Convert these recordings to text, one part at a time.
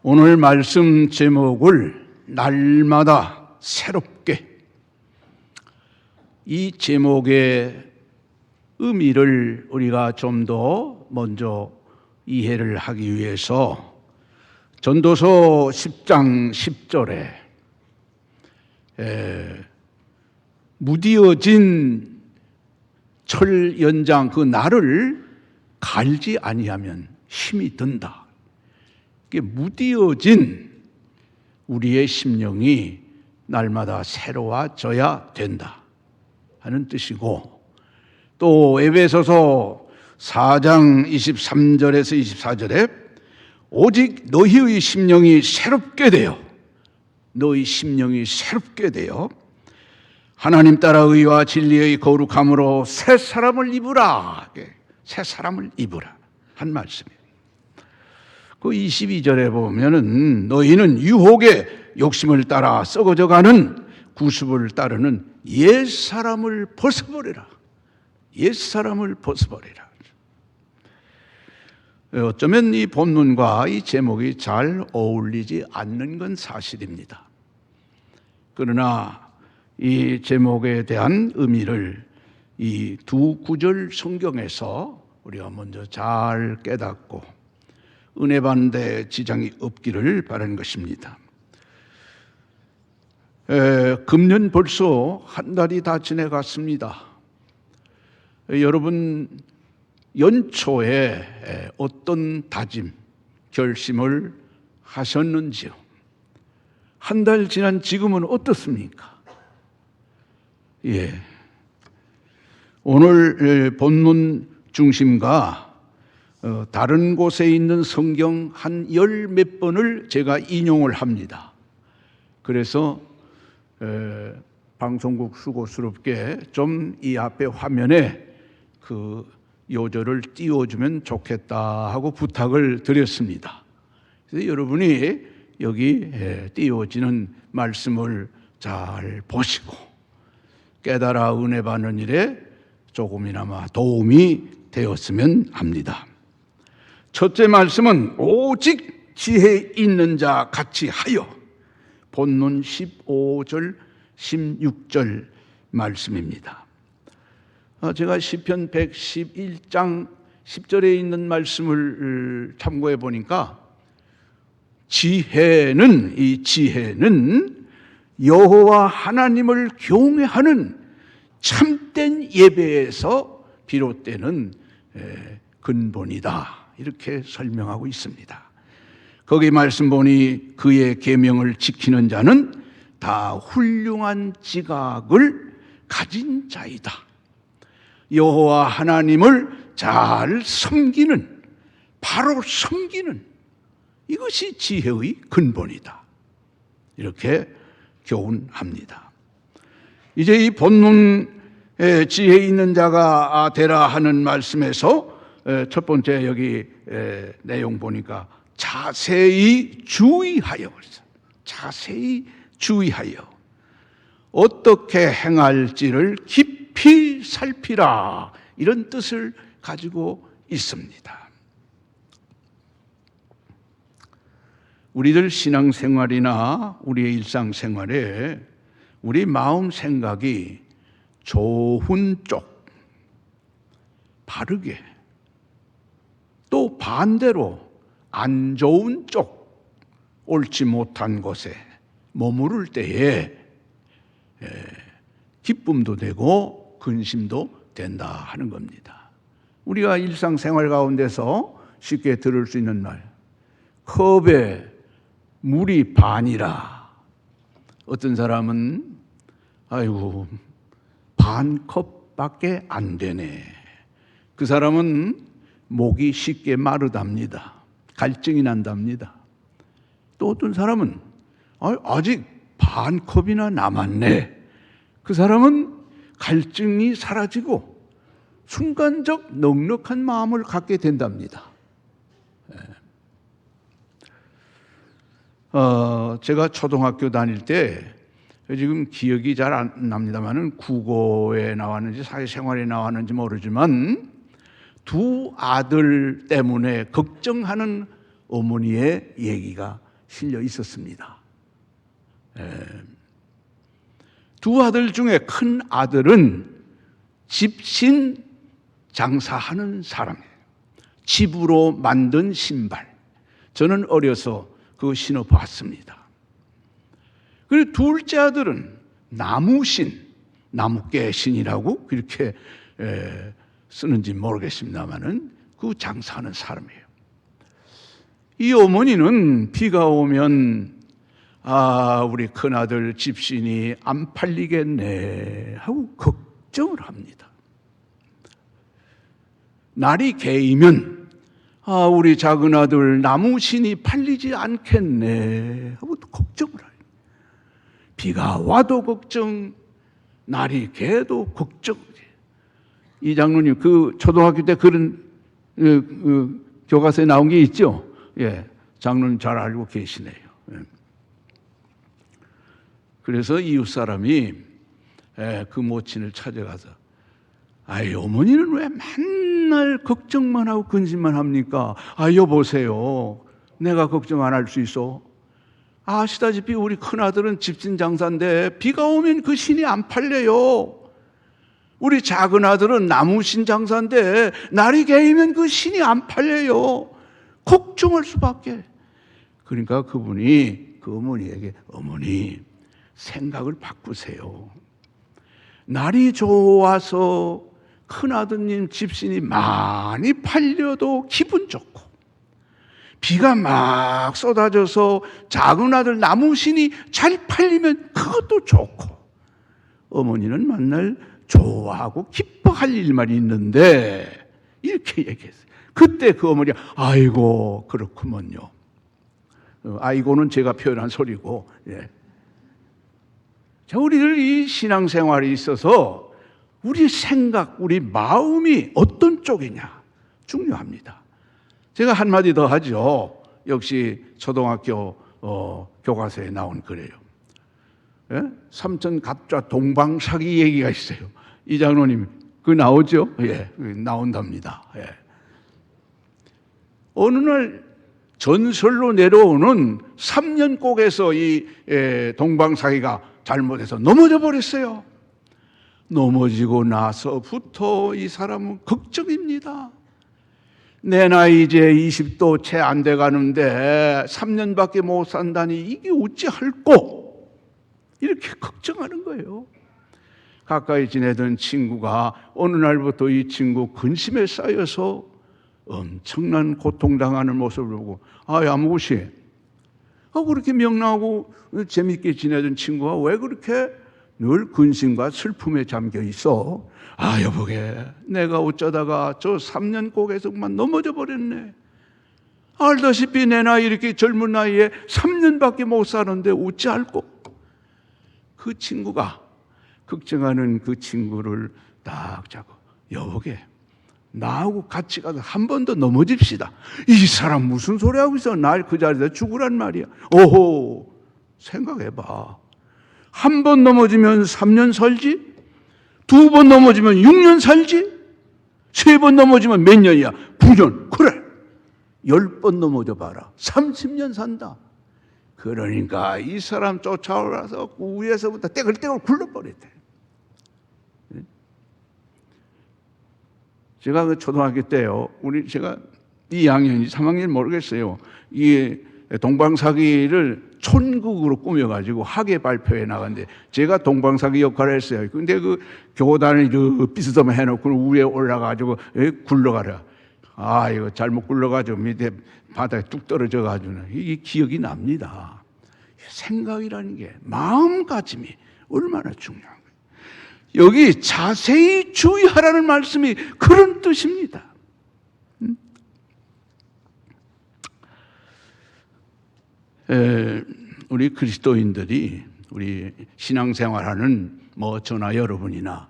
오늘 말씀 제목을 날마다 새롭게, 이 제목의 의미를 우리가 좀 더 먼저 이해를 하기 위해서 전도서 10장 10절에 무디어진 철 연장 그 나를 갈지 아니하면 힘이 든다. 무디어진 우리의 심령이 날마다 새로워져야 된다 하는 뜻이고, 또 에베소서 4장 23절에서 24절에 오직 너희의 심령이 새롭게 되어 하나님 따라 의와 진리의 거룩함으로 새 사람을 입으라 한 말씀이에요. 그 22절에 보면은 너희는 유혹의 욕심을 따라 썩어져가는 구습을 따르는 옛사람을 벗어버리라. 어쩌면 이 본문과 이 제목이 잘 어울리지 않는 건 사실입니다. 그러나 이 제목에 대한 의미를 이 두 구절 성경에서 우리가 먼저 잘 깨닫고 은혜 받는 데 지장이 없기를 바라는 것입니다. 금년 벌써 한 달이 다 지나갔습니다. 여러분 연초에 어떤 다짐, 결심을 하셨는지요? 한 달 지난 지금은 어떻습니까? 오늘 본문 중심과 다른 곳에 있는 성경 한 열 몇 번을 제가 인용을 합니다. 그래서 방송국 수고스럽게 좀 이 앞에 화면에 그 요절을 띄워주면 좋겠다 하고 부탁을 드렸습니다. 그래서 여러분이 여기 띄워지는 말씀을 잘 보시고 깨달아 은혜 받는 일에 조금이나마 도움이 되었으면 합니다. 첫째 말씀은 오직 지혜 있는 자 같이 하여, 본문 15절 16절 말씀입니다. 제가 시편 111장 10절에 있는 말씀을 참고해 보니까 지혜는 여호와 하나님을 경외하는 참된 예배에서 비롯되는 근본이다, 이렇게 설명하고 있습니다. 거기 말씀 보니 그의 계명을 지키는 자는 다 훌륭한 지각을 가진 자이다. 여호와 하나님을 잘 섬기는, 바로 섬기는 이것이 지혜의 근본이다, 이렇게 교훈합니다. 이제 이 본문에 지혜 있는 자가 되라 하는 말씀에서 첫 번째 여기 내용 보니까 자세히 주의하여 어떻게 행할지를 깊이 살피라, 이런 뜻을 가지고 있습니다. 우리들 신앙생활이나 우리의 일상생활에 우리 마음 생각이 좋은 쪽, 바르게, 또 반대로 안 좋은 쪽, 옳지 못한 곳에 머무를 때에 기쁨도 되고 근심도 된다 하는 겁니다. 우리가 일상생활 가운데서 쉽게 들을 수 있는 말, 컵에 물이 반이라. 어떤 사람은 아이고 반 컵밖에 안 되네. 그 사람은 목이 쉽게 마르답니다. 갈증이 난답니다. 또 어떤 사람은 아직 반 컵이나 남았네. 그 사람은 갈증이 사라지고 순간적 넉넉한 마음을 갖게 된답니다. 제가 초등학교 다닐 때, 지금 기억이 잘 안 납니다만은 국어에 나왔는지 사회생활에 나왔는지 모르지만 두 아들 때문에 걱정하는 어머니의 얘기가 실려 있었습니다. 두 아들 중에 큰 아들은 집신 장사하는 사람이에요. 집으로 만든 신발. 저는 어려서 그거 신어봤습니다. 그리고 둘째 아들은 나무신, 나무깨신이라고 그렇게 쓰는지 모르겠습니다만은 그 장사하는 사람이에요. 이 어머니는 비가 오면 우리 큰아들 집신이 안 팔리겠네 하고 걱정을 합니다. 날이 개이면 우리 작은아들 나무신이 팔리지 않겠네 하고 또 걱정을 해요. 비가 와도 걱정, 날이 개도 걱정. 이 장로님 그 초등학교 때 그런 교과서에 나온 게 있죠? 예, 장로님 잘 알고 계시네요. 그래서 이웃 사람이 그 모친을 찾아가서 어머니는 왜 맨날 걱정만 하고 근심만 합니까? 여보세요. 내가 걱정 안 할 수 있어? 아시다시피 우리 큰아들은 집신 장사인데 비가 오면 그 신이 안 팔려요. 우리 작은아들은 나무신 장사인데 날이 개이면 그 신이 안 팔려요. 걱정할 수밖에. 그러니까 그분이 그 어머니에게 어머니 생각을 바꾸세요. 날이 좋아서 큰아드님 집신이 많이 팔려도 기분 좋고 비가 막 쏟아져서 작은아들 나무신이 잘 팔리면 그것도 좋고 어머니는 맨날 좋아하고 기뻐할 일만 있는데 이렇게 얘기했어요. 그때 그 어머니가 아이고 그렇구먼요. 아이고는 제가 표현한 소리고 우리들 이 신앙생활에 있어서 우리 생각, 우리 마음이 어떤 쪽이냐 중요합니다. 제가 한마디 더 하죠. 역시 초등학교 교과서에 나온 글이에요. 삼천 갑자 동방사기 얘기가 있어요. 이 장로님 그 나오죠? 나온답니다. 어느 날 전설로 내려오는 3년곡에서 이 동방사기가 잘못해서 넘어져 버렸어요. 넘어지고 나서부터 이 사람은 걱정입니다. 내 나이 이제 20도 채 안 돼 가는데 3년밖에 못 산다니 이게 어찌할꼬? 이렇게 걱정하는 거예요. 가까이 지내던 친구가 어느 날부터 이 친구 근심에 쌓여서 엄청난 고통당하는 모습을 보고 야무구씨 그렇게 명랑하고 재밌게 지내던 친구가 왜 그렇게 늘 근심과 슬픔에 잠겨 있어? 여보게 내가 어쩌다가 저 3년곡에서만 넘어져 버렸네. 알다시피 내 나이 이렇게 젊은 나이에 3년밖에 못 사는데 어찌할꼬? 그 친구가 걱정하는 그 친구를 딱 잡고 여보게 나하고 같이 가서 한 번 더 넘어집시다. 이 사람 무슨 소리 하고 있어? 날 그 자리에서 죽으란 말이야. 오호 생각해봐. 한 번 넘어지면 3년 살지? 두 번 넘어지면 6년 살지? 세 번 넘어지면 몇 년이야? 9년. 그래 10번 넘어져 봐라 30년 산다. 그러니까 이 사람 쫓아올라서 위에서부터 떼글떼글 굴러버렸대. 제가 그 초등학교 때요, 제가 2학년, 3학년 모르겠어요. 이 동방사기를 촌극으로 꾸며가지고 학예 발표에 나갔는데 제가 동방사기 역할을 했어요. 근데 그 교단을 삐스듬 해놓고 위에 올라가지고 굴러가라. 이거 잘못 굴러가지고 밑에 바닥에 뚝 떨어져가지고 이게 기억이 납니다. 생각이라는 게 마음가짐이 얼마나 중요한 거예요. 여기 자세히 주의하라는 말씀이 그런 뜻입니다. 우리 그리스도인들이 우리 신앙생활하는 저나 여러분이나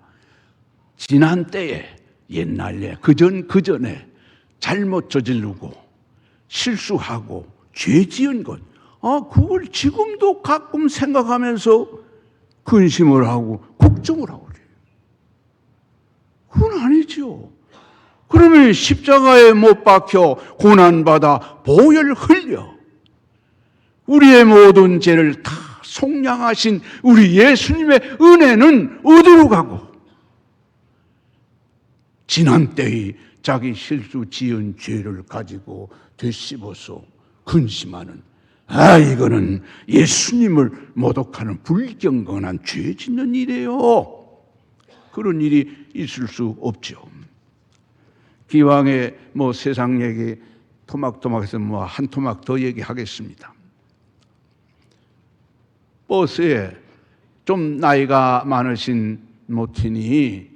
지난 때에 옛날에 그전에 잘못 저지르고 실수하고 죄 지은 것 그걸 지금도 가끔 생각하면서 근심을 하고 걱정을 하고 그래요. 그건 아니죠. 그러면 십자가에 못 박혀 고난받아 보혈 흘려 우리의 모든 죄를 다 속량하신 우리 예수님의 은혜는 어디로 가고, 지난 때의 자기 실수 지은 죄를 가지고 되씹어서 근심하는, 이거는 예수님을 모독하는 불경건한 죄 짓는 일이에요. 그런 일이 있을 수 없죠. 기왕에 세상 얘기 토막토막해서 한 토막 더 얘기하겠습니다. 버스에 좀 나이가 많으신 모친이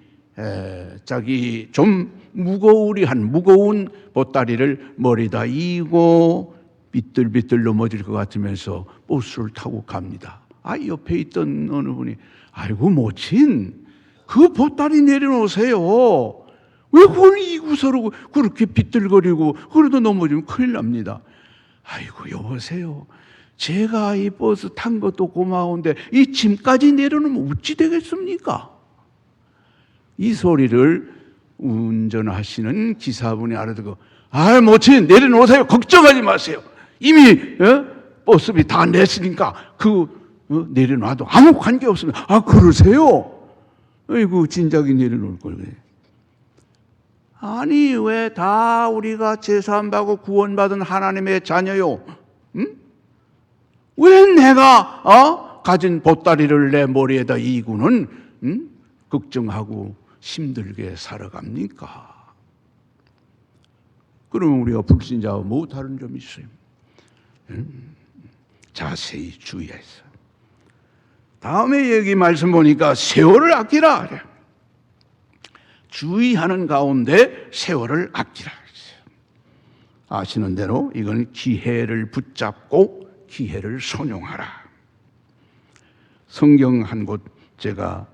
자기 좀 무거운 보따리를 머리다 이고 비틀비틀 넘어질 것 같으면서 버스를 타고 갑니다. 옆에 있던 어느 분이, 아이고 모친, 그 보따리 내려놓으세요. 왜 그걸 이구서로 그렇게 비틀거리고 그러다 넘어지면 큰일 납니다. 아이고 여보세요, 제가 이 버스 탄 것도 고마운데 이 짐까지 내려놓으면 어찌 되겠습니까? 이 소리를 운전하시는 기사분이 알아듣고, 모친 내려놓으세요. 걱정하지 마세요. 이미 버스비 다 냈으니까 내려놔도 아무 관계 없습니다. 그러세요? 아이고 진작에 내려놓을 걸. 아니 왜 다 우리가 제사함받고 구원받은 하나님의 자녀요? 왜 내가 가진 보따리를 내 머리에다 이고는 걱정하고 힘들게 살아갑니까? 그러면 우리가 불신자와 뭐 다른 점이 있어요? 자세히 주의해서. 다음에 여기 말씀 보니까 세월을 아끼라 그래요. 주의하는 가운데 세월을 아끼라 그랬어요. 아시는 대로 이건 기회를 붙잡고 기회를 선용하라. 성경 한 곳 제가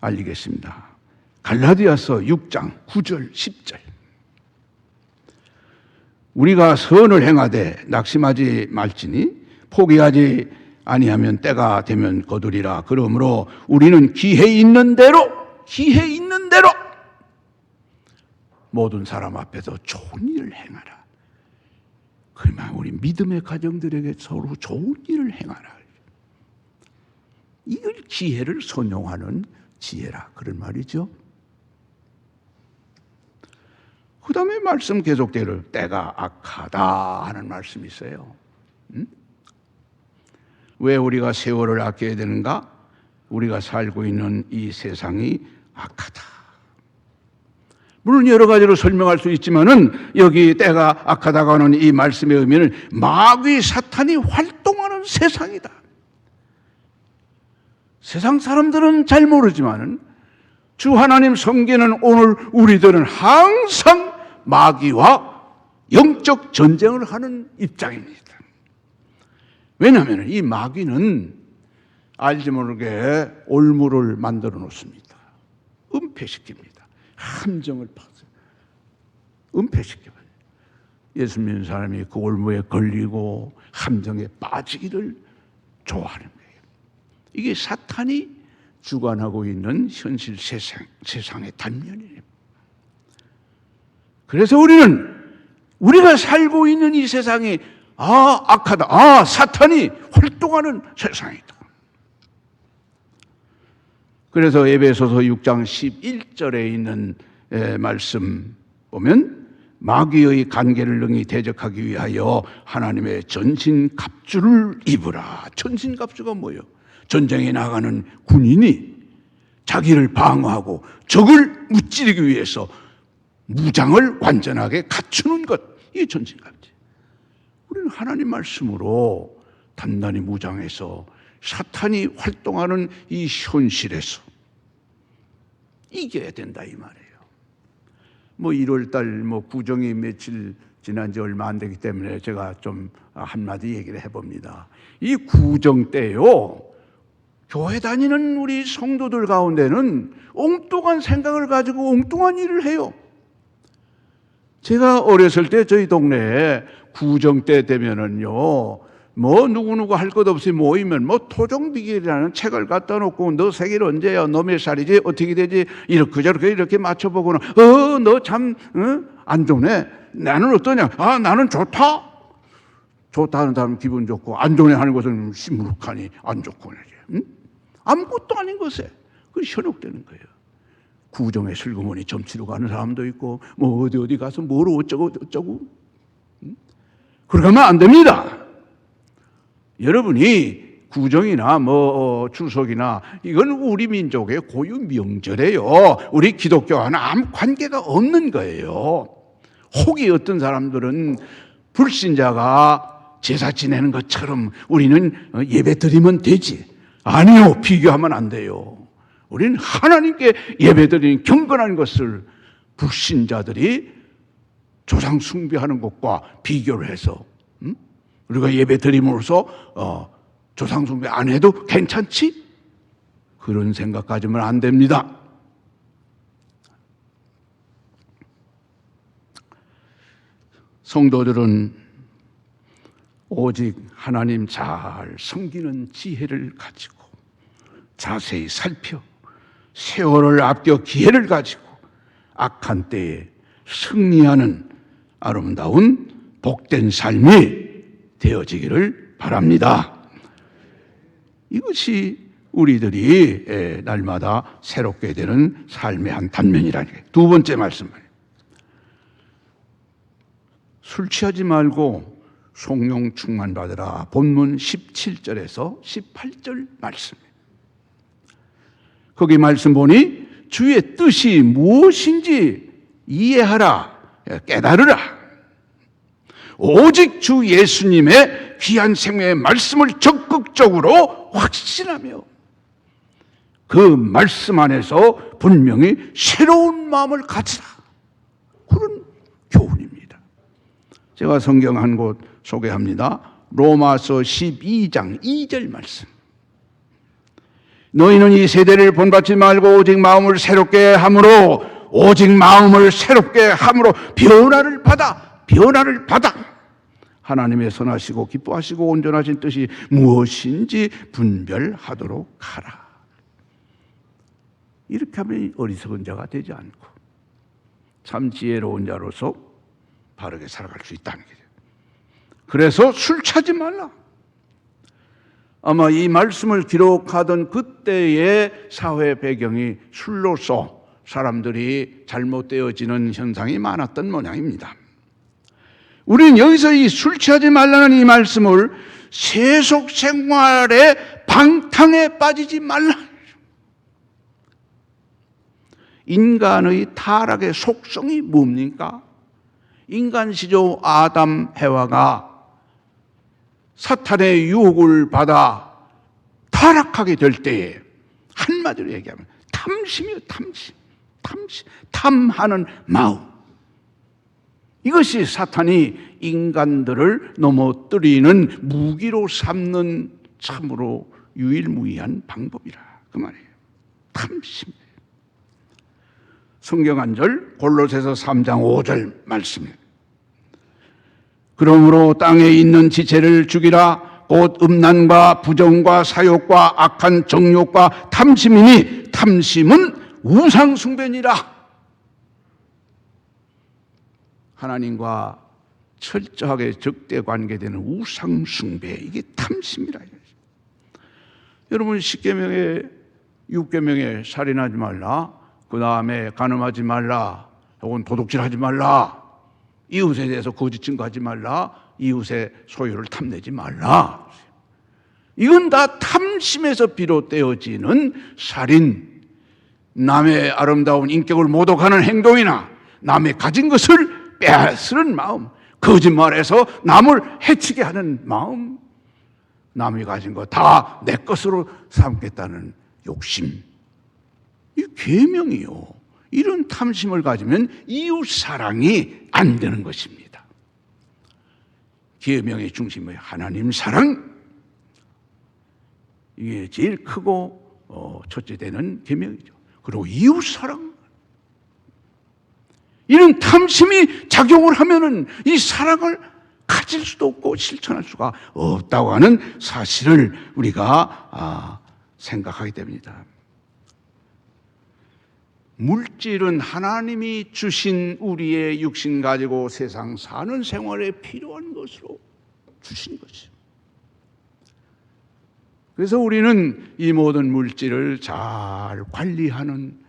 알리겠습니다. 갈라디아서 6장 9절 10절. 우리가 선을 행하되 낙심하지 말지니 포기하지 아니하면 때가 되면 거두리라. 그러므로 우리는 기회 있는 대로 모든 사람 앞에서 좋은 일을 행하라. 그러면 우리 믿음의 가정들에게 서로 좋은 일을 행하라. 이걸 기회를 선용하는 지혜라, 그런 말이죠. 그 다음에 말씀 계속대로 때가 악하다 하는 말씀이 있어요. 왜 우리가 세월을 아껴야 되는가? 우리가 살고 있는 이 세상이 악하다. 물론 여러 가지로 설명할 수 있지만은 여기 때가 악하다고 하는 이 말씀의 의미는 마귀 사탄이 활동하는 세상이다. 세상 사람들은 잘 모르지만은 주 하나님 성경은 오늘 우리들은 항상 마귀와 영적 전쟁을 하는 입장입니다. 왜냐하면 이 마귀는 알지 모르게 올무를 만들어 놓습니다. 은폐시킵니다. 함정을 파서 은폐시켜요. 예수 믿는 사람이 그 올무에 걸리고 함정에 빠지기를 좋아하는 거예요. 이게 사탄이 주관하고 있는 현실 세상의 단면이에요. 그래서 우리가 살고 있는 이 세상이 악하다. 사탄이 활동하는 세상이다. 그래서 에베소서 6장 11절에 있는 말씀 보면 마귀의 관계를 능히 대적하기 위하여 하나님의 전신갑주를 입으라. 전신갑주가 뭐예요? 전쟁에 나가는 군인이 자기를 방어하고 적을 무찌르기 위해서 무장을 완전하게 갖추는 것, 이게 전신갑주. 우리는 하나님 말씀으로 단단히 무장해서 사탄이 활동하는 이 현실에서 이겨야 된다 이 말이에요. 1월달 구정이 며칠 지난 지 얼마 안 되기 때문에 제가 좀 한마디 얘기를 해봅니다. 이 구정 때요, 교회 다니는 우리 성도들 가운데는 엉뚱한 생각을 가지고 엉뚱한 일을 해요. 제가 어렸을 때 저희 동네에 구정 때 되면은요, 누구누구 할 것 없이 모이면 토종비결이라는 책을 갖다 놓고 너 생일 언제야? 너 몇 살이지? 어떻게 되지? 이렇게 맞춰보고는 너 참 안 좋네. 나는 어떠냐? 나는 좋다. 좋다는 사람은 기분 좋고 안 좋네 하는 것은 시무룩하니 안 좋고 응? 아무것도 아닌 것에 그 현혹되는 거예요. 구정에 슬그머니 점치러 가는 사람도 있고 뭐 어디 가서 뭘 어쩌고 응? 그렇게 하면 안 됩니다. 여러분이 구정이나 추석이나 이건 우리 민족의 고유 명절이에요. 우리 기독교와는 아무 관계가 없는 거예요. 혹이 어떤 사람들은 불신자가 제사 지내는 것처럼 우리는 예배 드리면 되지. 아니요, 비교하면 안 돼요. 우리는 하나님께 예배 드리는 경건한 것을 불신자들이 조상 숭배하는 것과 비교를 해서 우리가 예배 드림으로써 조상 숭배 안 해도 괜찮지? 그런 생각 가지면 안 됩니다. 성도들은 오직 하나님 잘 섬기는 지혜를 가지고 자세히 살펴 세월을 아껴 기회를 가지고 악한 때에 승리하는 아름다운 복된 삶이 되어지기를 바랍니다. 이것이 우리들이 날마다 새롭게 되는 삶의 한 단면이라는 거예요. 두 번째 말씀은 술 취하지 말고 성령 충만 받으라. 본문 17절에서 18절 말씀입니다. 거기 말씀 보니 주의 뜻이 무엇인지 이해하라, 깨달으라. 오직 주 예수님의 귀한 생명의 말씀을 적극적으로 확신하며 그 말씀 안에서 분명히 새로운 마음을 가지라. 그런 교훈입니다. 제가 성경 한 곳 소개합니다. 로마서 12장 2절 말씀. 너희는 이 세대를 본받지 말고 오직 마음을 새롭게 함으로 변화를 받아 하나님의 선하시고 기뻐하시고 온전하신 뜻이 무엇인지 분별하도록 하라. 이렇게 하면 어리석은 자가 되지 않고 참 지혜로운 자로서 바르게 살아갈 수 있다는 거죠. 그래서 술 취하지 말라. 아마 이 말씀을 기록하던 그때의 사회 배경이 술로서 사람들이 잘못되어지는 현상이 많았던 모양입니다. 우리는 여기서 이 술 취하지 말라는 이 말씀을 세속 생활의 방탕에 빠지지 말라. 인간의 타락의 속성이 뭡니까? 인간 시조 아담 해와가 사탄의 유혹을 받아 타락하게 될 때에 한마디로 얘기하면 탐심이요, 탐하는 마음. 이것이 사탄이 인간들을 넘어뜨리는 무기로 삼는 참으로 유일무이한 방법이라 그 말이에요. 탐심. 성경 한 절 골로새서 3장 5절 말씀입니다. 그러므로 땅에 있는 지체를 죽이라. 곧 음란과 부정과 사욕과 악한 정욕과 탐심이니 탐심은 우상 숭배니라. 하나님과 철저하게 적대 관계되는 우상 숭배, 이게 탐심이라. 여러분 10계명에 6계명에 살인하지 말라, 그 다음에 간음하지 말라, 혹은 도둑질하지 말라, 이웃에 대해서 거짓 증거하지 말라, 이웃의 소유를 탐내지 말라. 이건 다 탐심에서 비롯되어지는 살인, 남의 아름다운 인격을 모독하는 행동이나 남의 가진 것을 빼앗으는 마음, 거짓말해서 남을 해치게 하는 마음, 남이 가진 거 다 내 것으로 삼겠다는 욕심. 이 계명이요. 이런 탐심을 가지면 이웃 사랑이 안 되는 것입니다. 계명의 중심은 하나님 사랑, 이게 제일 크고 첫째 되는 계명이죠. 그리고 이웃 사랑. 이런 탐심이 작용을 하면은 이 사랑을 가질 수도 없고 실천할 수가 없다고 하는 사실을 우리가 생각하게 됩니다. 물질은 하나님이 주신 우리의 육신 가지고 세상 사는 생활에 필요한 것으로 주신 거죠. 그래서 우리는 이 모든 물질을 잘 관리하는,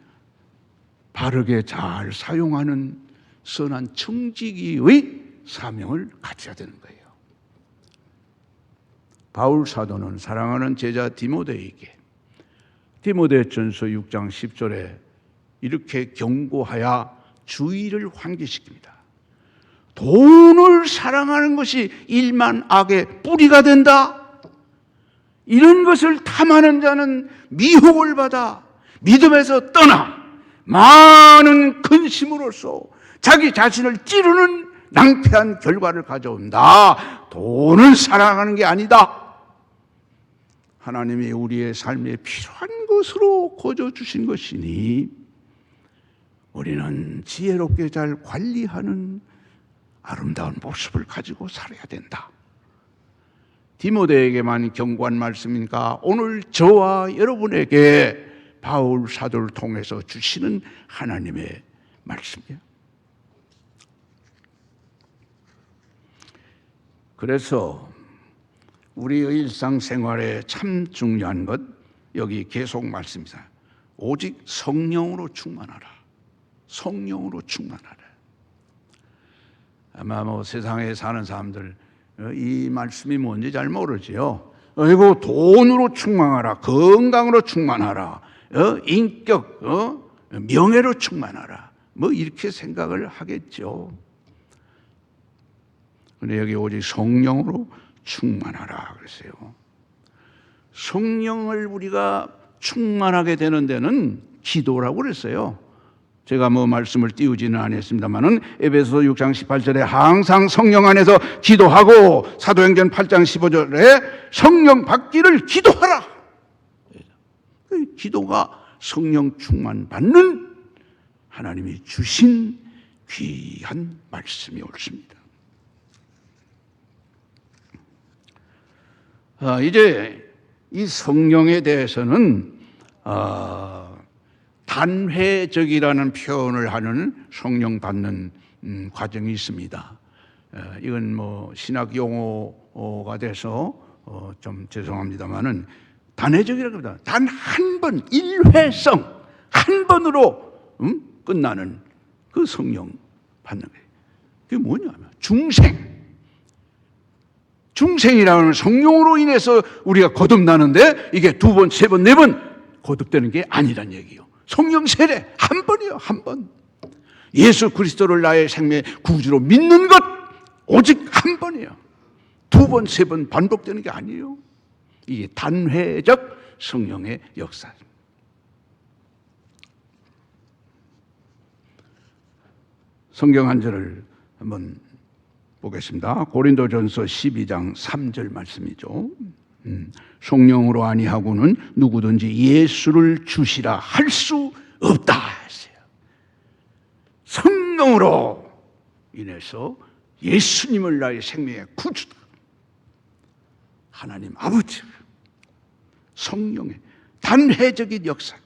바르게 잘 사용하는 선한 청지기의 사명을 가져야 되는 거예요. 바울 사도는 사랑하는 제자 디모데에게 디모데전서 6장 10절에 이렇게 경고하여 주의를 환기시킵니다. 돈을 사랑하는 것이 일만 악의 뿌리가 된다. 이런 것을 탐하는 자는 미혹을 받아 믿음에서 떠나 많은 근심으로써 자기 자신을 찌르는 낭패한 결과를 가져온다. 돈을 사랑하는 게 아니다. 하나님이 우리의 삶에 필요한 것으로 거저 주신 것이니 우리는 지혜롭게 잘 관리하는 아름다운 모습을 가지고 살아야 된다. 디모데에게만 경고한 말씀이니까 오늘 저와 여러분에게 바울 사도를 통해서 주시는 하나님의 말씀이에요. 그래서 우리의 일상생활에 참 중요한 것, 여기 계속 말씀입니다. 오직 성령으로 충만하라. 성령으로 충만하라. 아마 세상에 사는 사람들 이 말씀이 뭔지 잘 모르지요. 그리고 돈으로 충만하라, 건강으로 충만하라, 인격, 명예로 충만하라, 이렇게 생각을 하겠죠. 근데 여기 오직 성령으로 충만하라 그랬어요. 성령을 우리가 충만하게 되는 데는 기도라고 그랬어요. 제가 말씀을 띄우지는 않았습니다만은 에베소 6장 18절에 항상 성령 안에서 기도하고 사도행전 8장 15절에 성령 받기를 기도하라. 기도가 성령 충만 받는 하나님이 주신 귀한 말씀이 옳습니다. 이제 이 성령에 대해서는 단회적이라는 표현을 하는 성령 받는 과정이 있습니다. 이건 신학 용어가 돼서 좀 죄송합니다만은 단회적이라고 합니다. 단 한 번, 일회성, 한 번으로 끝나는 그 성령 받는 거예요. 그게 뭐냐면 중생이라는 성령으로 인해서 우리가 거듭나는데 이게 두 번, 세 번, 네 번 거듭되는 게 아니란 얘기예요. 성령 세례 한 번이요, 한 번. 예수 그리스도를 나의 생명의 구주로 믿는 것 오직 한 번이에요. 두 번, 세 번 반복되는 게 아니에요. 이게 단회적 성령의 역사입니다. 성경 한 절을 한번 보겠습니다. 고린도전서 12장 3절 말씀이죠. 성령으로 아니하고는 누구든지 예수를 주시라 할 수 없다 했어요. 성령으로 인해서 예수님을 나의 생명의 구주다. 하나님 아버지 성령의 단회적인 역사.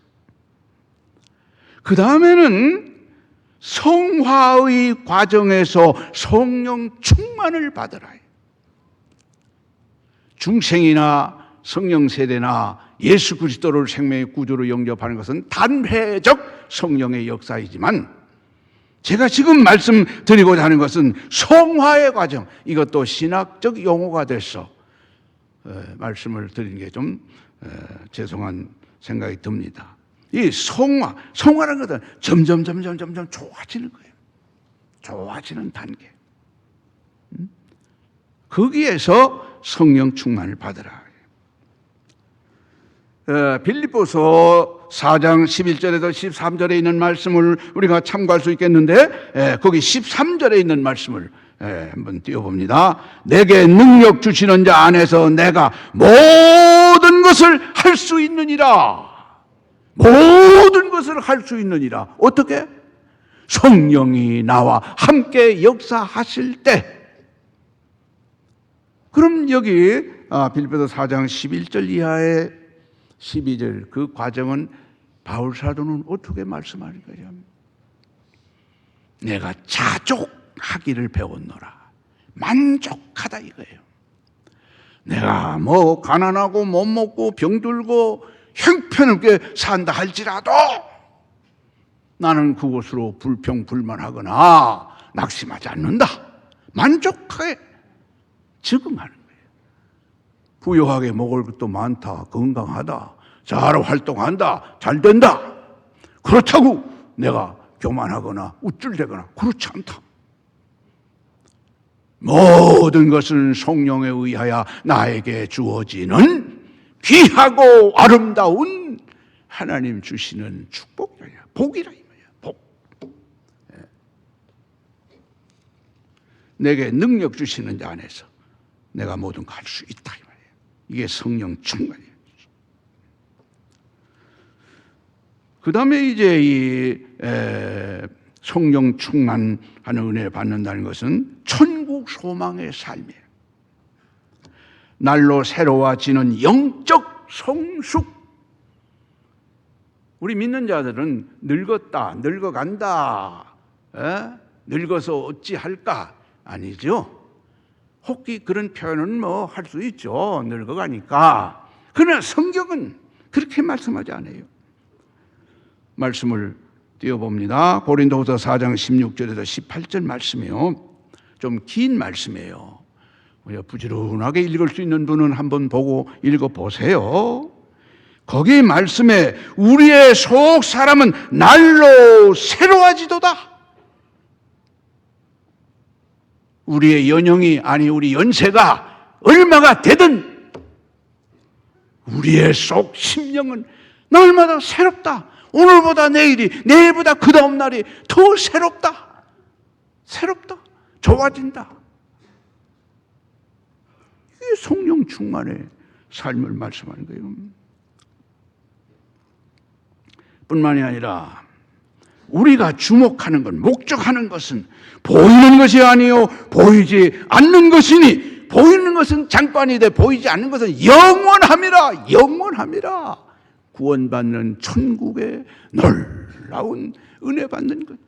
그 다음에는 성화의 과정에서 성령 충만을 받으라. 중생이나 성령 세대나 예수 그리스도를 생명의 구주로 영접하는 것은 단회적 성령의 역사이지만 제가 지금 말씀드리고자 하는 것은 성화의 과정, 이것도 신학적 용어가 돼서 말씀을 드리는 게 좀 죄송한 생각이 듭니다. 이 성화라는 것은 점점 좋아지는 거예요. 좋아지는 단계. 거기에서 성령 충만을 받으라. 빌립보서 4장 11절에서 13절에 있는 말씀을 우리가 참고할 수 있겠는데 거기 13절에 있는 말씀을 한번 띄워봅니다. 내게 능력 주시는 자 안에서 내가 모든 것을 할 수 있느니라. 모든 것을 할 수 있느니라. 어떻게? 성령이 나와 함께 역사하실 때. 그럼 여기 빌립보서 4장 11절 이하의 12절 그 과정은 바울 사도는 어떻게 말씀하는 거죠? 내가 자족하기를 배웠노라. 만족하다 이거예요. 내가 뭐 가난하고 못 먹고 병들고 형편없게 산다 할지라도 나는 그것으로 불평불만하거나 낙심하지 않는다. 만족하게 적응하는 거예요. 부유하게 먹을 것도 많다, 건강하다, 잘 활동한다, 잘 된다. 그렇다고 내가 교만하거나 우쭐대거나 그렇지 않다. 모든 것은 성령에 의하여 나에게 주어지는 귀하고 아름다운 하나님 주시는 축복이야. 복이라 이 말이야. 복. 내게 능력 주시는 자 안에서 내가 모든 걸 할 수 있다 이 말이야. 이게 성령 충만이야. 그 다음에 이제 이 성령 충만하는 은혜 받는다는 것은 천국 소망의 삶이에요. 날로 새로워지는 영적 성숙. 우리 믿는 자들은 늙었다, 늙어간다, 늙어서 어찌할까? 아니죠. 혹시 그런 표현은 뭐 할 수 있죠. 늙어가니까. 그러나 성경은 그렇게 말씀하지 않아요. 말씀을 띄워봅니다. 고린도후서 4장 16절에서 18절 말씀이에요. 좀 긴 말씀이에요. 부지런하게 읽을 수 있는 분은 한번 보고 읽어보세요. 거기 말씀에 우리의 속 사람은 날로 새로워지도다. 우리의 연령이 아니 우리 연세가 얼마가 되든 우리의 속 심령은 날마다 새롭다. 오늘보다 내일이, 내일보다 그 다음 날이 더 새롭다. 새롭다. 좋아진다. 이게 성령 충만의 삶을 말씀하는 거예요. 뿐만이 아니라 우리가 주목하는 것, 목적하는 것은 보이는 것이 아니요 보이지 않는 것이니 보이는 것은 잠깐이되 보이지 않는 것은 영원함이라. 영원함이라. 구원받는 천국의 놀라운 은혜 받는 것.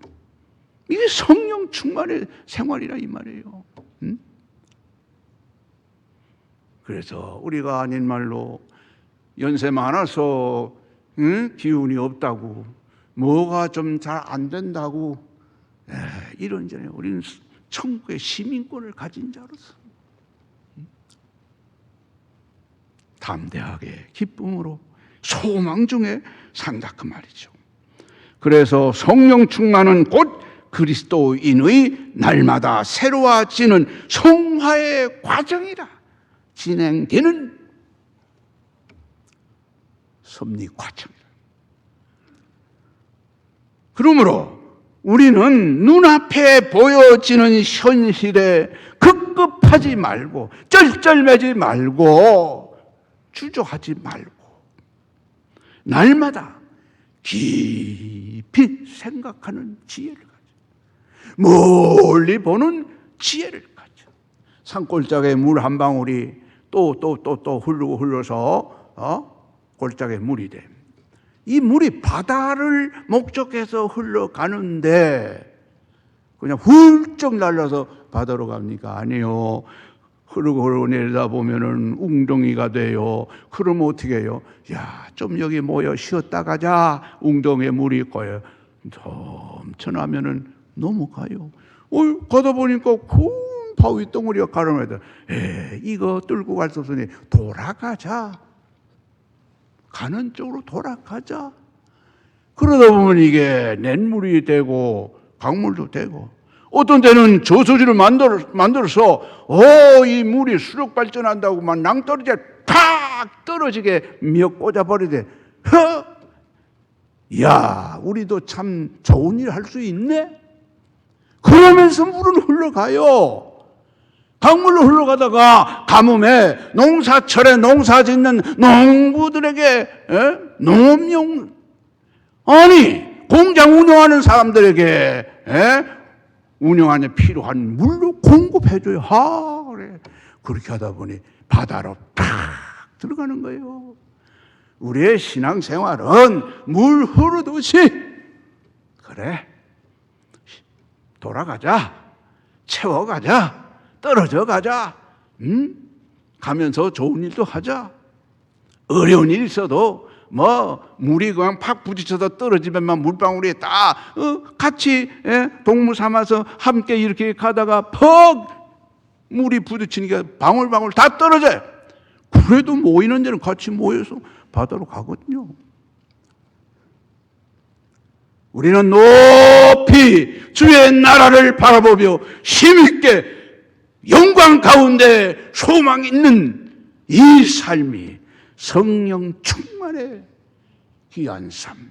이게 성령 충만의 생활이라 이 말이에요. 그래서 우리가 아닌 말로 연세 많아서 기운이 없다고 뭐가 좀 잘 안 된다고 이런저런 우리는 천국의 시민권을 가진 자로서 담대하게 기쁨으로 소망 중에 산다 그 말이죠. 그래서 성령 충만은 곧 그리스도인의 날마다 새로워지는 성화의 과정이라 진행되는 섭리 과정이라. 그러므로 우리는 눈앞에 보여지는 현실에 급급하지 말고 쩔쩔매지 말고 주저하지 말고 날마다 깊이 생각하는 지혜를 가져. 멀리 보는 지혜를 가져. 산골짜기에 물 한 방울이 또 흐르고 흘러서 골짜기에 물이 돼. 이 물이 바다를 목적해서 흘러가는데 그냥 훌쩍 날려서 바다로 갑니까? 아니요. 흐르고 내리다 보면은 웅덩이가 돼요. 그러면 어떻게 해요? 야, 좀 여기 모여 쉬었다 가자. 웅덩이에 물이 고여. 넘쳐나면은 넘어가요. 가다 보니까 큰 바위 덩어리가 가르면서 이거 뚫고 갈 수 없으니 돌아가자. 가는 쪽으로 돌아가자. 그러다 보면 이게 냇물이 되고 강물도 되고 어떤 때는 저수지를 만들어서 이 물이 수력 발전한다고 막 낭떠러지에 팍 떨어지게 미어 꽂아버리대. 야, 우리도 참 좋은 일 할 수 있네? 그러면서 물은 흘러가요. 강물로 흘러가다가 가뭄에 농사철에 농사 짓는 농부들에게 농업용 아니 공장 운영하는 사람들에게 운영하는 필요한 물로 공급해줘요. 그래. 그렇게 하다 보니 바다로 탁 들어가는 거예요. 우리의 신앙생활은 물 흐르듯이 그래 돌아가자, 채워가자, 떨어져 가자. 가면서 좋은 일도 하자. 어려운 일이 있어도 물이 그냥 팍 부딪혀서 떨어지면만 물방울이 다 같이 동무 삼아서 함께 이렇게 가다가 퍽 물이 부딪히니까 방울방울 다 떨어져요. 그래도 모이는 데는 같이 모여서 바다로 가거든요. 우리는 높이 주의 나라를 바라보며 힘있게 영광 가운데 소망 있는 이 삶이 성령 충만의 귀한 삶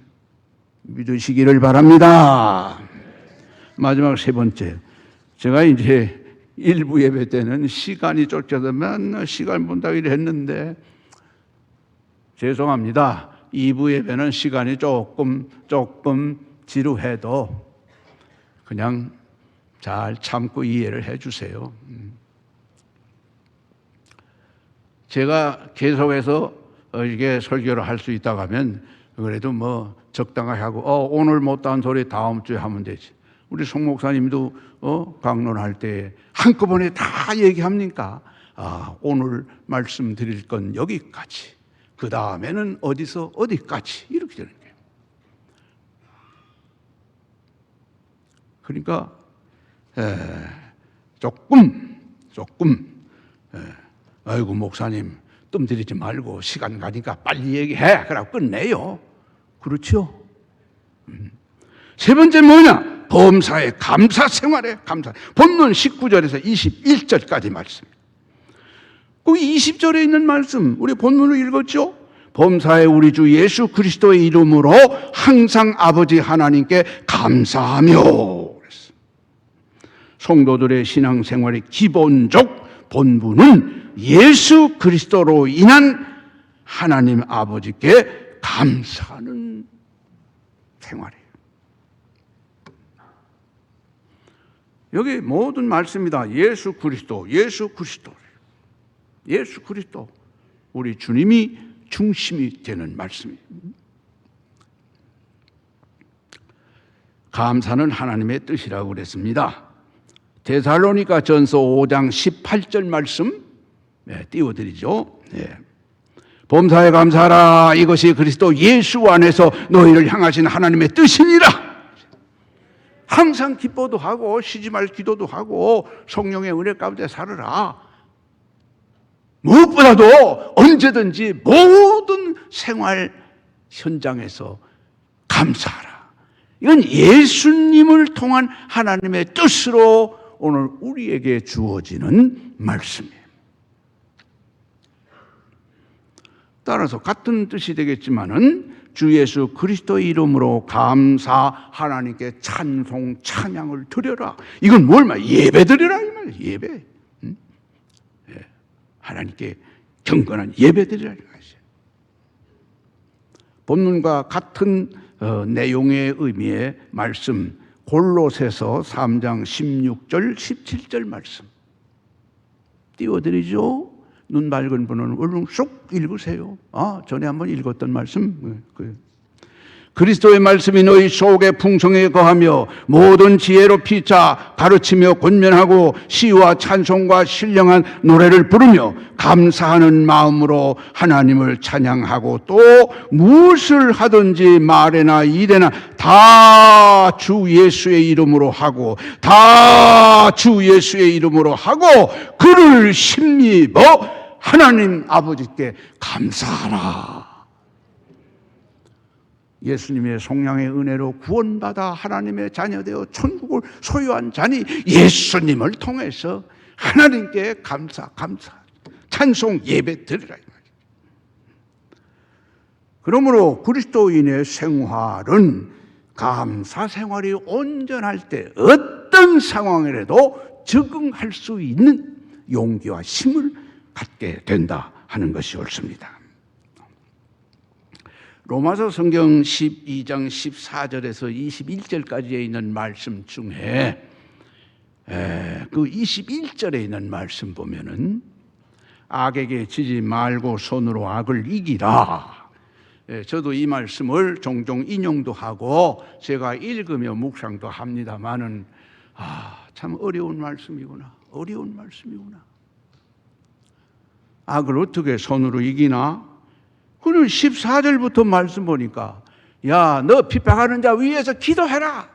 믿으시기를 바랍니다. 마지막 세 번째, 제가 이제 일부 예배 때는 시간이 쫓겨서 맨날 시간 본다고 했는데 죄송합니다. 2부 예배는 시간이 조금 지루해도 그냥 잘 참고 이해를 해 주세요. 제가 계속해서 이게 설교를 할 수 있다고 하면 그래도 적당하게 하고 오늘 못한 소리 다음 주에 하면 되지. 우리 송 목사님도 강론할 때 한꺼번에 다 얘기합니까? 오늘 말씀드릴 건 여기까지. 그 다음에는 어디서 어디까지 이렇게 되는 거예요. 그러니까 조금 아이고 목사님 뜸 들이지 말고 시간 가니까 빨리 얘기해. 그러고 끝내요. 그렇죠? 세 번째 뭐냐? 범사의 감사 생활에 감사. 본문 19절에서 21절까지 말씀. 그 20절에 있는 말씀 우리 본문을 읽었죠? 범사에 우리 주 예수 그리스도의 이름으로 항상 아버지 하나님께 감사하며 그랬어. 성도들의 신앙생활의 기본적 본분은 예수 그리스도로 인한 하나님 아버지께 감사하는 생활이에요. 여기 모든 말씀이다. 예수 그리스도. 우리 주님이 중심이 되는 말씀이에요. 감사는 하나님의 뜻이라고 그랬습니다. 데살로니가 전서 5장 18절 말씀 띄워드리죠. 범사에 감사하라. 이것이 그리스도 예수 안에서 너희를 향하신 하나님의 뜻이니라. 항상 기뻐도 하고 쉬지 말 기도도 하고 성령의 은혜 가운데 살아라. 무엇보다도 언제든지 모든 생활 현장에서 감사하라. 이건 예수님을 통한 하나님의 뜻으로 오늘 우리에게 주어지는 말씀이에요. 따라서 같은 뜻이 되겠지만은 주 예수 그리스도의 이름으로 감사 하나님께 찬송 찬양을 드려라. 이건 뭘 말? 예배 드리라 이 말이에요. 예배. 하나님께 경건한 예배 드리라 이 말이죠. 본문과 같은 내용의 의미의 말씀 골로새서 3장 16절 17절 말씀 띄워드리죠. 눈 밝은 분은 얼른 쏙 읽으세요. 전에 한번 읽었던 말씀. 그리스도의 말씀이 너희 속에 풍성하게 거하며 모든 지혜로 피차 가르치며 권면하고 시와 찬송과 신령한 노래를 부르며 감사하는 마음으로 하나님을 찬양하고 또 무엇을 하든지 말에나 일에나 다 주 예수의 이름으로 하고 다 주 예수의 이름으로 하고 그를 힘입어 하나님 아버지께 감사하라. 예수님의 성령의 은혜로 구원받아 하나님의 자녀되어 천국을 소유한 자니 예수님을 통해서 하나님께 감사 찬송 예배 드리라. 그러므로 그리스도인의 생활은 감사 생활이 온전할 때 어떤 상황이라도 적응할 수 있는 용기와 힘을 갖게 된다 하는 것이 옳습니다. 로마서 성경 12장 14절에서 21절까지에 있는 말씀 중에 그 21절에 있는 말씀 보면은 악에게 지지 말고 손으로 악을 이기라. 저도 이 말씀을 종종 인용도 하고 제가 읽으며 묵상도 합니다만은 참 어려운 말씀이구나. 악을 어떻게 손으로 이기나? 그는 14절부터 말씀 보니까 야, 너 핍박하는 자 위에서 기도해라.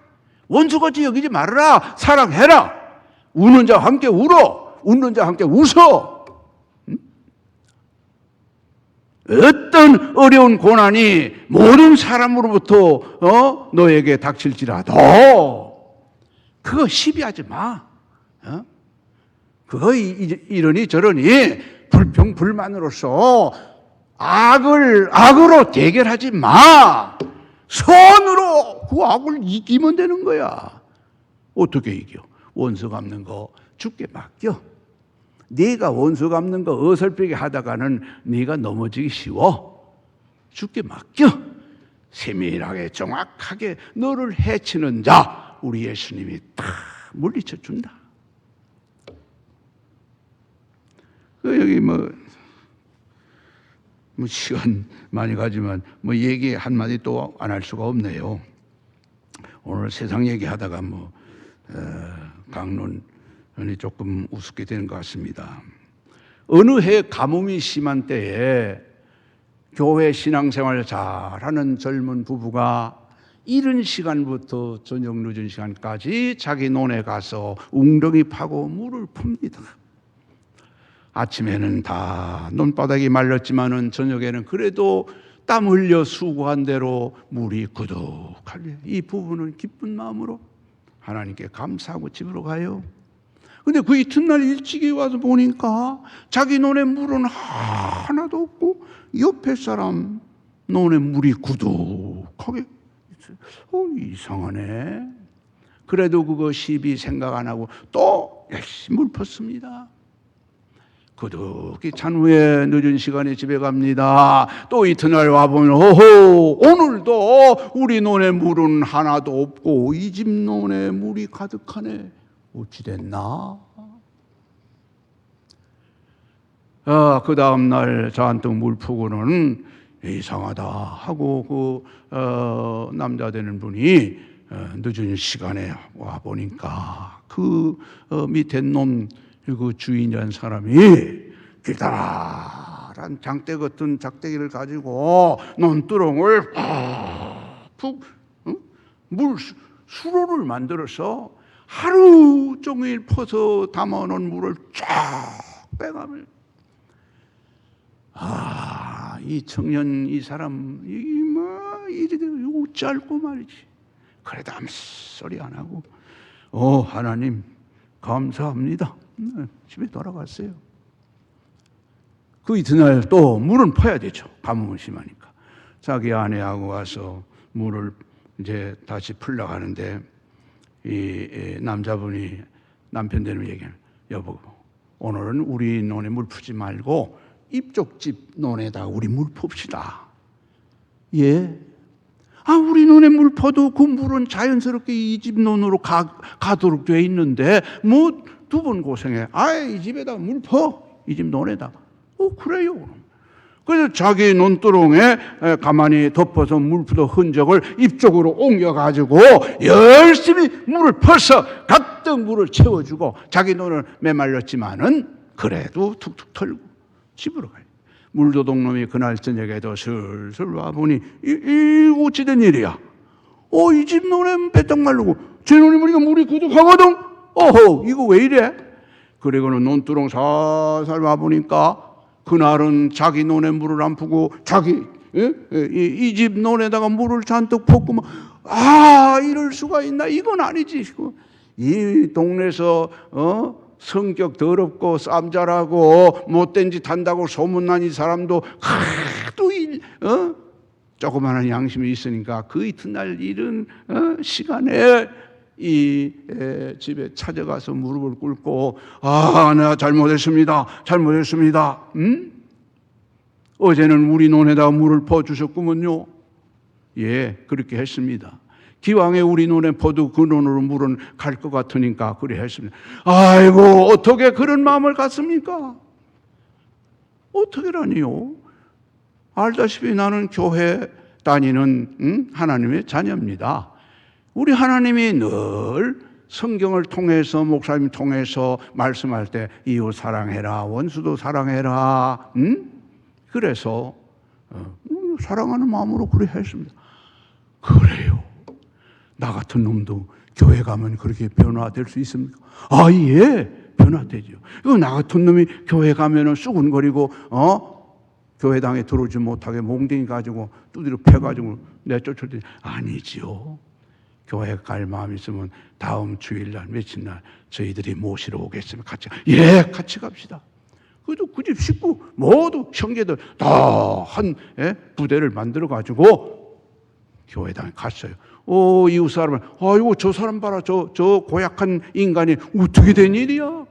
원수같이 여기지 말아라. 사랑해라. 우는 자와 함께 울어. 웃는 자와 함께 웃어. 어떤 어려운 고난이 모든 사람으로부터 너에게 닥칠지라도 그거 시비하지 마. 그거 이러니 저러니 불평불만으로서 악으로 대결하지 마. 선으로 그 악을 이기면 되는 거야. 어떻게 이겨? 원수 갚는 거 주께 맡겨. 네가 원수 갚는 거 어설프게 하다가는 네가 넘어지기 쉬워. 주께 맡겨. 세밀하게 정확하게 너를 해치는 자 우리 예수님이 다 물리쳐 준다. 여기 뭐 시간 많이 가지만 얘기 한마디 또 안 할 수가 없네요. 오늘 세상 얘기하다가 강론이 조금 우습게 되는 것 같습니다. 어느 해 가뭄이 심한 때에 교회 신앙생활 잘하는 젊은 부부가 이른 시간부터 저녁 늦은 시간까지 자기 논에 가서 웅덩이 파고 물을 풉니다. 아침에는 다 논바닥이 말렸지만은 저녁에는 그래도 땀 흘려 수고한 대로 물이 구둑하게 이 부부는 기쁜 마음으로 하나님께 감사하고 집으로 가요. 근데 그 이튿날 일찍이 와서 보니까 자기 논에 물은 하나도 없고 옆에 사람 논에 물이 구둑하게 이상하네. 그래도 그거 시비 생각 안 하고 또 열심히 물 펐습니다. 그득히 찬 후에 늦은 시간에 집에 갑니다. 또 이튿날 와보면 오늘도 우리 논에 물은 하나도 없고 이 집 논에 물이 가득하네. 어찌 됐나? 그 다음날 잔뜩 물 푸고는 이상하다 하고 남자 되는 분이 늦은 시간에 와보니까 그 밑에 논 그 주인이라는 사람이 길다란 장대 같은 작대기를 가지고 논두렁을 푹 물 수로를 만들어서 하루 종일 퍼서 담아놓은 물을 쫙 빼가면 이 청년 이 사람 이리 짧고 말이지. 그래도 아무 소리 안 하고 하나님 감사합니다. 집에 돌아갔어요. 그 이튿날 또 물은 퍼야 되죠. 가뭄이 심하니까. 자기 아내하고 와서 물을 이제 다시 풀려고 하는데 이 남자분이 남편 되는 얘기는 여보 오늘은 우리 논에 물 푸지 말고 이쪽 집 논에다 우리 물 풉시다. 예? 우리 논에 물 퍼도 그 물은 자연스럽게 이 집 논으로 가도록 돼 있는데 두 번 고생해. 이 집에다 물 퍼. 이 집 논에다. 그래요. 그래서 자기 논두렁에 가만히 덮어서 물 푸던 흔적을 이쪽으로 옮겨가지고 열심히 물을 퍼서 가득 물을 채워주고 자기 논을 메말렸지만은 그래도 툭툭 털고 집으로 가요. 물도둑놈이 그날 저녁에도 슬슬 와보니 이 어찌 된 일이야? 이 집 논에 배딱 마르고 제 논에 보니까 물이 구둑하거든? 이거 왜 이래? 그리고는 논두렁 살살 와보니까 그날은 자기 논에 물을 안 푸고 자기 이 집 논에다가 물을 잔뜩 붓고 이럴 수가 있나? 이건 아니지. 이 동네에서 성격 더럽고 쌈잘하고 못된 짓 한다고 소문난 이 사람도 하도 조그마한 양심이 있으니까 그 이튿날 이른 시간에 이 집에 찾아가서 무릎을 꿇고 내가 잘못했습니다. 어제는 우리 논에다가 물을 퍼주셨구먼요. 예, 그렇게 했습니다. 기왕에 우리 논에 퍼도 그 논으로 물은 갈 것 같으니까 그래 했습니다. 아이고 어떻게 그런 마음을 갖습니까? 어떻게라니요? 알다시피 나는 교회 다니는 하나님의 자녀입니다. 우리 하나님이 늘 성경을 통해서 목사님 통해서 말씀할 때 이웃 사랑해라, 원수도 사랑해라. 그래서 사랑하는 마음으로 그래 했습니다. 그래요. 나 같은 놈도 교회 가면 그렇게 변화될 수 있습니까? 아, 예, 변화되죠. 이거 나 같은 놈이 교회 가면은 수군거리고 교회당에 들어오지 못하게 몽둥이 가지고 두드려 패가지고 내쫓을 때 아니지요. 교회 갈 마음 있으면 다음 주일날 며칠 날 저희들이 모시러 오겠으면 같이 갑시다. 그래도 그 집 식구 모두 형제들 다 한 부대를 만들어 가지고 교회당에 갔어요. 이웃 사람은 아이고 저 사람 봐라, 저 고약한 인간이 어떻게 된 일이야?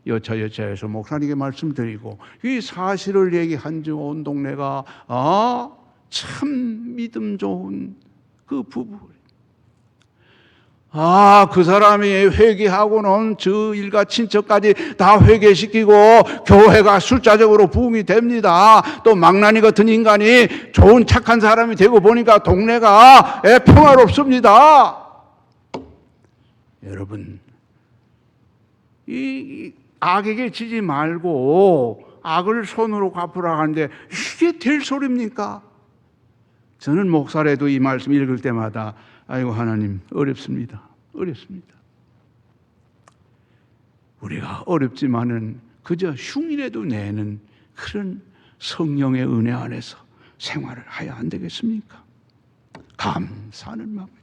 여차여차해서 목사님께 말씀드리고 이 사실을 얘기한 지 온 동네가 참 믿음 좋은 그 부부. 그 사람이 회개하고는 저 일가 친척까지 다 회개시키고 교회가 숫자적으로 부흥이 됩니다. 또 망나니 같은 인간이 좋은 착한 사람이 되고 보니까 동네가 평화롭습니다. 여러분, 이 악에게 지지 말고 악을 손으로 갚으라 하는데 이게 될 소리입니까? 저는 목사라도 이 말씀 읽을 때마다 아이고 하나님 어렵습니다. 우리가 어렵지만은 그저 흉이라도 내는 그런 성령의 은혜 안에서 생활을 해야 안 되겠습니까? 감사하는 마음이죠.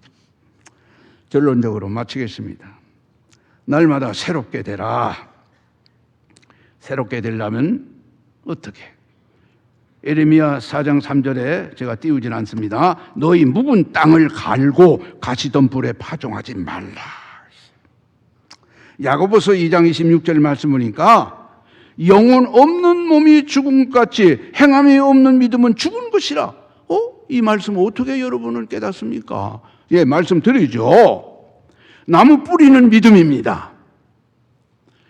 결론적으로 마치겠습니다. 날마다 새롭게 되라. 새롭게 되려면 어떻게? 에레미야 4장 3절에 제가 띄우진 않습니다. 너희 묵은 땅을 갈고 가시던 불에 파종하지 말라. 야고보서 2장 26절 말씀 보니까 영혼 없는 몸이 죽은 것 같이 행함이 없는 믿음은 죽은 것이라. 이 말씀 어떻게 여러분은 깨닫습니까? 예, 말씀드리죠. 나무 뿌리는 믿음입니다.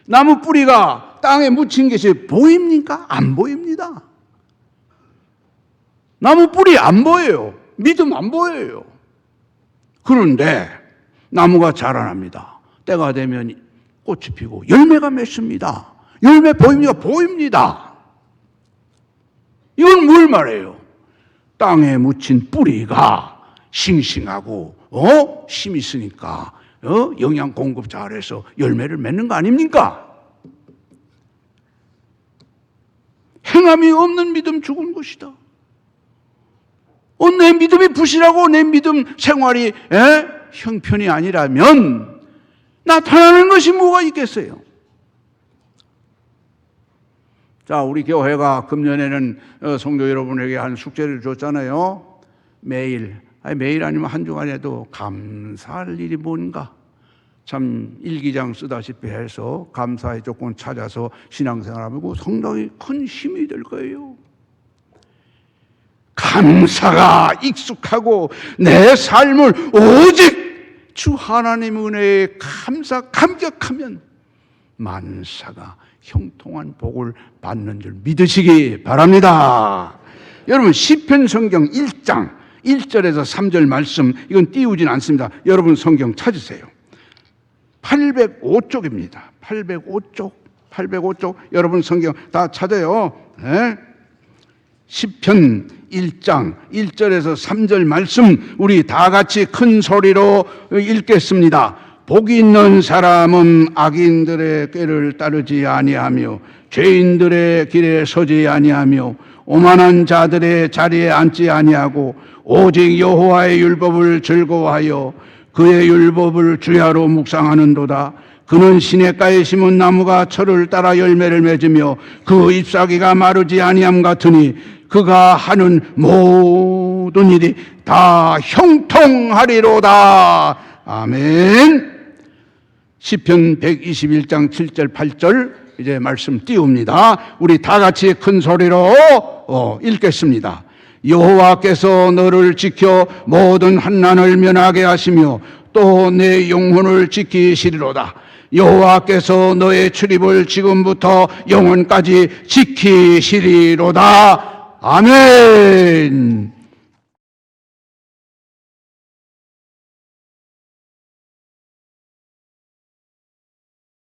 나무 뿌리가 땅에 묻힌 것이 보입니까? 안 보입니다. 나무 뿌리 안 보여요. 믿음 안 보여요. 그런데 나무가 자라납니다. 때가 되면 꽃이 피고 열매가 맺습니다. 열매 보입니까? 보입니다. 이건 뭘 말해요? 땅에 묻힌 뿌리가 싱싱하고 힘이 있으니까 영양 공급 잘해서 열매를 맺는 거 아닙니까? 행함이 없는 믿음 죽은 것이다. 내 믿음이 부실하고 내 믿음 생활이 형편이 아니라면 나타나는 것이 뭐가 있겠어요? 자, 우리 교회가 금년에는 성도 여러분에게 한 숙제를 줬잖아요. 매일 아니면 한 주간에도 감사할 일이 뭔가. 참 일기장 쓰다시피 해서 감사의 조건 찾아서 신앙생활하고 상당히 큰 힘이 될 거예요. 감사가 익숙하고 내 삶을 오직 주 하나님 은혜에 감격하면 만사가 형통한 복을 받는 줄 믿으시기 바랍니다. 여러분 시편 성경 1장 1절에서 3절 말씀 이건 띄우진 않습니다. 여러분 성경 찾으세요. 805쪽입니다. 805쪽 여러분 성경 다 찾아요. 시편 1장 1절에서 3절 말씀 우리 다 같이 큰 소리로 읽겠습니다. 복이 있는 사람은 악인들의 꾀를 따르지 아니하며 죄인들의 길에 서지 아니하며 오만한 자들의 자리에 앉지 아니하고 오직 여호와의 율법을 즐거워하여 그의 율법을 주야로 묵상하는도다. 그는 시냇가에 심은 나무가 철을 따라 열매를 맺으며 그 잎사귀가 마르지 아니함 같으니 그가 하는 모든 일이 다 형통하리로다. 아멘. 시편 121장 7절 8절 이제 말씀 띄웁니다. 우리 다 같이 큰 소리로 읽겠습니다. 여호와께서 너를 지켜 모든 환난을 면하게 하시며 또 내 영혼을 지키시리로다. 여호와께서 너의 출입을 지금부터 영원까지 지키시리로다. 아멘.